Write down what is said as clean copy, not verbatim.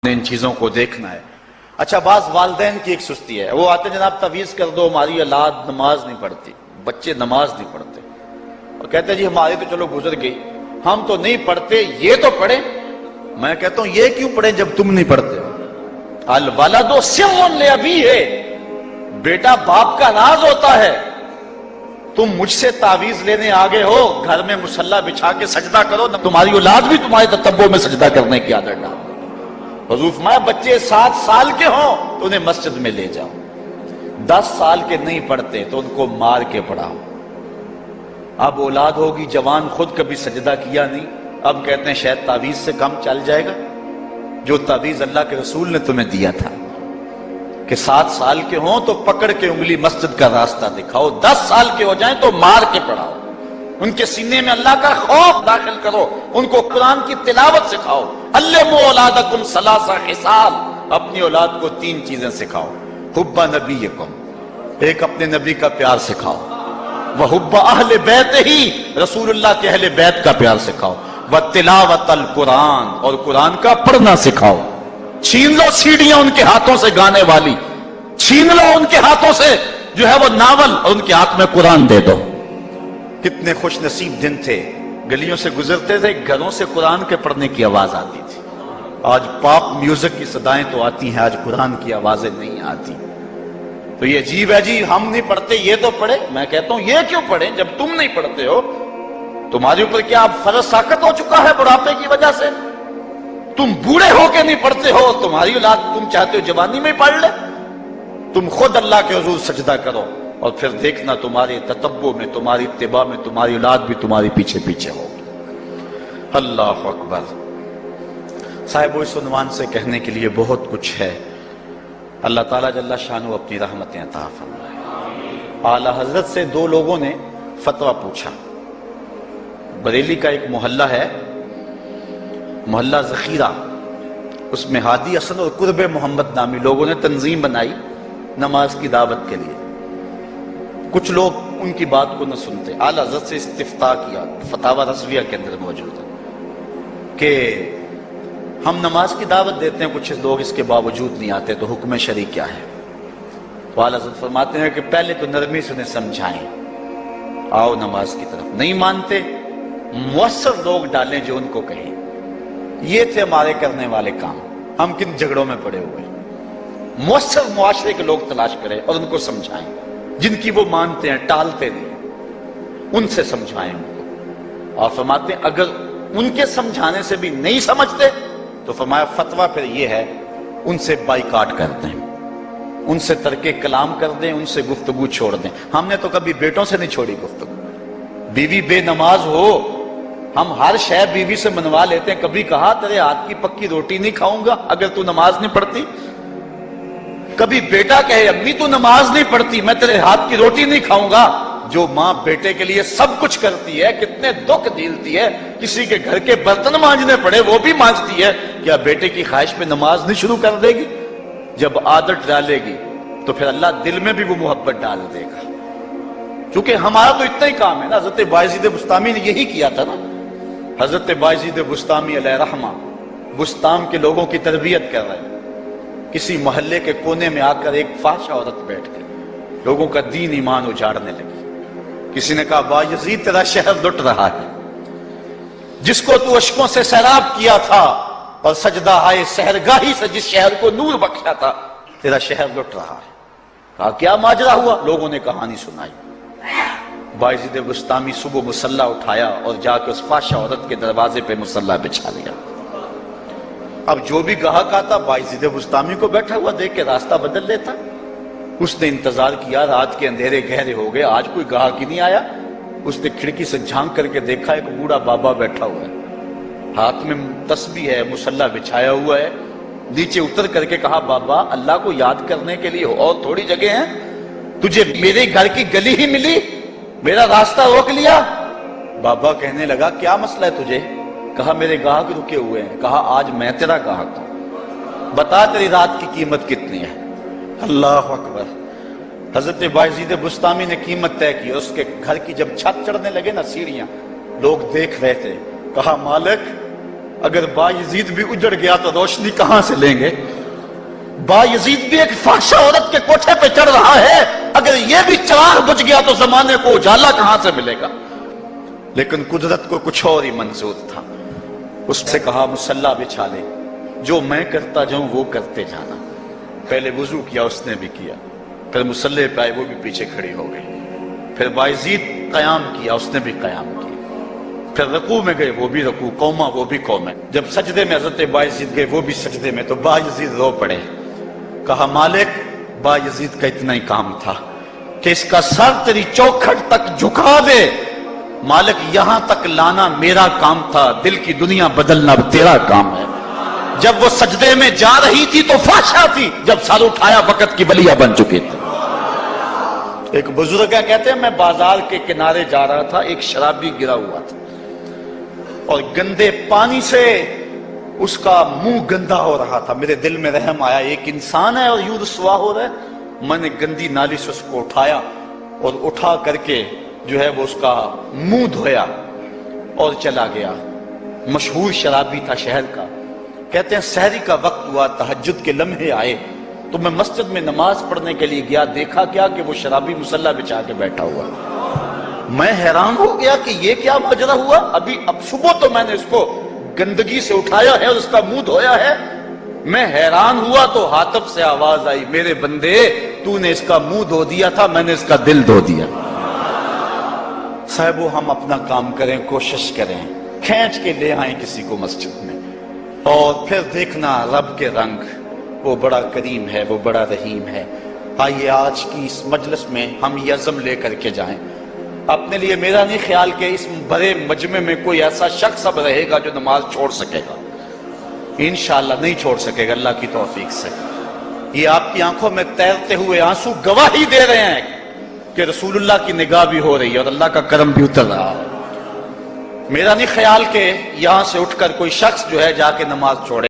ان چیزوں کو دیکھنا ہے۔ اچھا، بعض والدین کی ایک سستی ہے، وہ آتے جناب تعویذ کر دو، ہماری اولاد نماز نہیں پڑھتی، بچے نماز نہیں پڑھتے، اور کہتے ہیں جی ہماری تو چلو گزر گئی، ہم تو نہیں پڑھتے، یہ تو پڑھیں۔ میں کہتا ہوں یہ کیوں پڑھیں جب تم نہیں پڑھتے ہو؟ الولد سر لابیہ، بیٹا باپ کا راز ہوتا ہے۔ تم مجھ سے تعویذ لینے آگے ہو، گھر میں مصلی بچھا کے سجدہ کرو، تمہاری اولاد بھی تمہارے تتبع میں سجدہ کرنے کی عادت ڈال۔ حضور فرمایا بچے 7 سال کے ہوں تو انہیں مسجد میں لے جاؤ، 10 سال کے نہیں پڑھتے تو ان کو مار کے پڑھاؤ۔ اب اولاد ہوگی جوان، خود کبھی سجدہ کیا نہیں، اب کہتے ہیں شاید تعویذ سے کم چل جائے گا۔ جو تعویذ اللہ کے رسول نے تمہیں دیا تھا کہ 7 سال کے ہوں تو پکڑ کے انگلی مسجد کا راستہ دکھاؤ، 10 سال کے ہو جائیں تو مار کے پڑھاؤ، ان کے سینے میں اللہ کا خوف داخل کرو، ان کو قرآن کی تلاوت سکھاؤ۔ علموا اولادکم 3 خصال، اپنی اولاد کو 3 چیزیں سکھاؤ۔ حب نبیکم، ایک اپنے نبی کا پیار سکھاؤ، وحب اہل بیت ہی، رسول اللہ کے اہل بیت کا پیار سکھاؤ، وتلاوت القرآن، اور قرآن کا پڑھنا سکھاؤ۔ چھین لو سیڑھیاں ان کے ہاتھوں سے گانے والی، چھین لو ان کے ہاتھوں سے جو ہے وہ ناول، اور ان کے ہاتھ میں قرآن دے دو۔ کتنے خوش نصیب دن تھے، گلیوں سے گزرتے تھے، گھروں سے قرآن کے پڑھنے کی آواز آتی تھی۔ آج پاپ میوزک کی صدائیں تو آتی ہیں، آج قرآن کی آوازیں نہیں آتی۔ تو یہ عجیب ہے جی، ہم نہیں پڑھتے یہ تو پڑھے۔ میں کہتا ہوں یہ کیوں پڑھیں جب تم نہیں پڑھتے ہو؟ تمہارے اوپر کیا اب فرض ساقط ہو چکا ہے بڑھاپے کی وجہ سے؟ تم بوڑھے ہو کے نہیں پڑھتے ہو، تمہاری اولاد تم چاہتے ہو جوانی میں پڑھ لے؟ تم خود اللہ کے حضور سجدہ کرو، اور پھر دیکھنا تمہارے تتبع میں، تمہاری اتباع میں تمہاری اولاد بھی تمہاری پیچھے پیچھے ہوگی۔ اللہ اکبر۔ صاحب اس عنوان سے کہنے کے لیے بہت کچھ ہے، اللہ تعالیٰ جل شانہ اپنی رحمتیں عطا فرمائے۔ اعلیٰ حضرت سے 2 لوگوں نے فتویٰ پوچھا۔ بریلی کا ایک محلہ ہے، محلہ ذخیرہ، اس میں ہادی حسن اور قرب محمد نامی لوگوں نے تنظیم بنائی نماز کی دعوت کے لیے۔ کچھ لوگ ان کی بات کو نہ سنتے، اعلیٰ حضرت سے استفتاء کیا، فتاوی رضویہ کے اندر موجود ہے کہ ہم نماز کی دعوت دیتے ہیں، کچھ لوگ اس کے باوجود نہیں آتے، تو حکم شرعی کیا ہے؟ تو اعلیٰ حضرت فرماتے ہیں کہ پہلے تو نرمی سے انہیں سمجھائیں، آؤ نماز کی طرف۔ نہیں مانتے، مؤثر لوگ ڈالیں جو ان کو کہیں۔ یہ تھے ہمارے کرنے والے کام، ہم کن جھگڑوں میں پڑے ہوئے۔ مؤثر معاشرے کے لوگ تلاش کریں اور ان کو سمجھائیں، جن کی وہ مانتے ہیں، ٹالتے نہیں، ان سے سمجھائیں ان کو۔ اور فرماتے ہیں اگر ان کے سمجھانے سے بھی نہیں سمجھتے تو فرمایا فتویٰ پھر یہ ہے ان سے بائیکاٹ کر دیں، ان سے ترک کلام کر دیں، ان سے گفتگو چھوڑ دیں۔ ہم نے تو کبھی بیٹوں سے نہیں چھوڑی گفتگو، بیوی بے نماز ہو ہم ہر شے بیوی سے منوا لیتے ہیں۔ کبھی کہا تیرے ہاتھ کی پکی روٹی نہیں کھاؤں گا اگر تو نماز نہیں پڑھتی؟ کبھی بیٹا کہے امی تو نماز نہیں پڑھتی، میں تیرے ہاتھ کی روٹی نہیں کھاؤں گا؟ جو ماں بیٹے کے لیے سب کچھ کرتی ہے، کتنے دکھ جھیلتی ہے، کسی کے گھر کے برتن مانجنے پڑے وہ بھی مانجتی ہے، کیا بیٹے کی خواہش پہ نماز نہیں شروع کر دے گی؟ جب عادت ڈالے گی تو پھر اللہ دل میں بھی وہ محبت ڈال دے گا۔ چونکہ ہمارا تو اتنا ہی کام ہے نا، حضرت بایزید بسطامی نے یہی کیا تھا نا۔ حضرت بایزید بسطامی علیہ رحمہ بسطام کے لوگوں کی تربیت کر رہے ہیں، کسی محلے کے کونے میں آ کر ایک فاحشہ عورت بیٹھ کے لوگوں کا دین ایمان اجاڑنے لگی۔ کسی نے کہا بایزید تیرا شہر لٹ رہا ہے، جس کو تو اشکوں سے سیراب کیا تھا اور سجدہ ہائے سحرگاہی سے جس شہر کو نور بخشا تھا، تیرا شہر لٹ رہا ہے۔ کہا کیا ماجرا ہوا؟ لوگوں نے کہانی سنائی۔ بایزید بسطامی صبح مصلی اٹھایا اور جا کے اس فاحشہ عورت کے دروازے پہ مصلی بچھا لیا۔ اب جو بھی گاہک آتا بایزید بسطامی کو بیٹھا ہوا دیکھ کے راستہ بدل لیتا۔ اس نے انتظار کیا، رات کے اندھیرے گہرے ہو گئے، آج کوئی گاہک ہی نہیں آیا۔ اس نے کھڑکی سے جھانک کر کے دیکھا ایک بوڑھا بابا بیٹھا ہوا ہے، ہاتھ میں تسبیح ہے، مصلی بچھایا ہوا ہے۔ نیچے اتر کر کے کہا بابا اللہ کو یاد کرنے کے لیے اور تھوڑی جگہ ہیں، تجھے میرے گھر کی گلی ہی ملی، میرا راستہ روک لیا۔ بابا کہنے لگا کیا مسئلہ ہے تجھے؟ کہا میرے گاہک رکے ہوئے ہیں۔ کہا آج میں تیرا گاہک ہوں، بتا تیری رات کی قیمت کتنی ہے؟ اللہ اکبر۔ حضرت بایزید بسطامی نے قیمت طے کی، اس کے گھر کی جب چھت چڑھنے لگے نا سیڑھیاں، لوگ دیکھ رہے تھے۔ کہا مالک اگر بایزید بھی اجڑ گیا تو روشنی کہاں سے لیں گے؟ بایزید بھی ایک فحشہ عورت کے کوٹھے پہ چڑھ رہا ہے، اگر یہ بھی چراغ بجھ گیا تو زمانے کو اجالا کہاں سے ملے گا؟ لیکن قدرت کو کچھ اور ہی منظور تھا. اس سے کہا مصلی بچھا لے، جو میں کرتا جاؤں وہ کرتے جانا. پہلے وضو کیا، اس نے بھی کیا، پھر مصلی پہ آئے، وہ بھی پیچھے کھڑی ہو گئی. پھر بایزید قیام کیا، اس نے بھی قیام کیا. پھر رکوع میں گئے، وہ بھی رکوع، قوما وہ بھی قوم ہے. جب سجدے میں حضرت بایزید گئے، وہ بھی سجدے میں، تو بایزید رو پڑے. کہا مالک، بایزید کا اتنا ہی کام تھا کہ اس کا سر تیری چوکھٹ تک جھکا دے. مالک یہاں تک لانا میرا کام تھا، دل کی دنیا بدلنا تیرا کام ہے. جب وہ سجدے میں جا رہی تھی تو فحشہ تھی، جب سر اٹھایا وقت کی بلیا بن چکی تھی. ایک بزرگ کہتے ہیں میں بازار کے کنارے جا رہا تھا، ایک شرابی گرا ہوا تھا اور گندے پانی سے اس کا منہ گندا ہو رہا تھا. میرے دل میں رحم آیا، ایک انسان ہے اور یوں رسوا ہو رہا ہے. میں نے گندی نالی سے اس کو اٹھایا اور اٹھا کر کے جو ہے وہ اس کا منہ دھویا اور چلا گیا. مشہور شرابی تھا شہر کا. کہتے ہیں سحری کا وقت ہوا، تہجد کے لمحے آئے تو میں مسجد میں نماز پڑھنے کے لیے گیا. دیکھا کیا کہ وہ شرابی مصلی بچھا کے بیٹھا ہوا. میں حیران ہو گیا کہ یہ کیا ماجرا ہوا. اب صبح تو میں نے اس کو گندگی سے اٹھایا ہے اور اس کا منہ دھویا ہے. میں حیران ہوا تو حاطب سے آواز آئی، میرے بندے تو نے اس کا منہ دھو دیا تھا، میں نے اس کا دل دھو دیا. صاحبو ہم اپنا کام کریں، کوشش کریں، کھینچ کے لے آئیں کسی کو مسجد میں، اور پھر دیکھنا رب کے رنگ. وہ بڑا کریم ہے، وہ بڑا رحیم ہے. آئیے آج کی اس مجلس میں ہم یہ عزم لے کر کے جائیں. اپنے لیے میرا نہیں خیال کہ اس بڑے مجمع میں کوئی ایسا شخص اب رہے گا جو نماز چھوڑ سکے گا. انشاءاللہ نہیں چھوڑ سکے گا اللہ کی توفیق سے. یہ آپ کی آنکھوں میں تیرتے ہوئے آنسو گواہی دے رہے ہیں کہ رسول اللہ کی نگاہ بھی ہو رہی ہے اور اللہ کا کرم بھی اتر رہا ہے. میرا نہیں خیال کہ یہاں سے اٹھ کر کوئی شخص جو ہے جا کے نماز چھوڑے.